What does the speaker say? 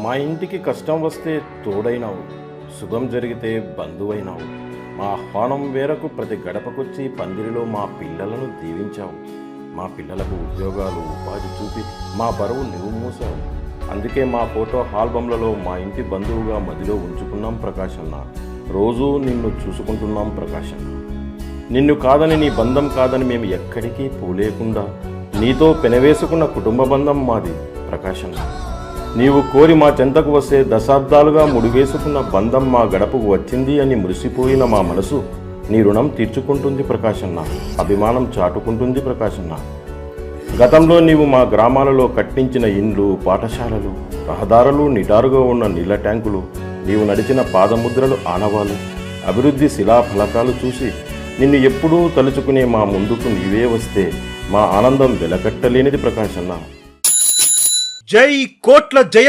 మా ఇంటికి కష్టం వస్తే తోడైనావు, శుభం జరిగితే బంధువైనావు. మా ఆహ్వానం మేరకు ప్రతి గడపకొచ్చి పందిరిలో మా పిల్లలను దీవించావు. మా పిల్లలకు ఉద్యోగాలు, ఉపాధి చూపి మా బరువు నువ్వు మోసావు. అందుకే మా ఫోటో ఆల్బమ్లలో మా ఇంటి బంధువుగా మదిలో ఉంచుకున్నాం ప్రకాశన్న. రోజూ నిన్ను చూసుకుంటున్నాం ప్రకాశన్న. నిన్ను కాదని, నీ బంధం కాదని మేము ఎక్కడికి పోలేకుండా నీతో పెనవేసుకున్న కుటుంబ బంధం మాది ప్రకాశన్న. నీవు కోరి మా చెంతకు వస్తే దశాబ్దాలుగా ముడివేసుకున్న బంధం మా గడపకు వచ్చింది అని మురిసిపోయిన మా మనసు నీ రుణం తీర్చుకుంటుంది ప్రకాశన్న. అభిమానం చాటుకుంటుంది ప్రకాశన్న. గతంలో నీవు మా గ్రామాలలో కట్టించిన ఇండ్లు, పాఠశాలలు, రహదారులు, నిటారుగా ఉన్న నీళ్ల ట్యాంకులు, నీవు నడిచిన పాదముద్రలు, ఆనవాలు, అభివృద్ధి శిలాఫలకాలు చూసి నిన్ను ఎప్పుడూ తలుచుకునే మా ముందుకు నీవే వస్తే మా ఆనందం వెలకట్టలేనిది ప్రకాశన్న. జై కోట్ల జయ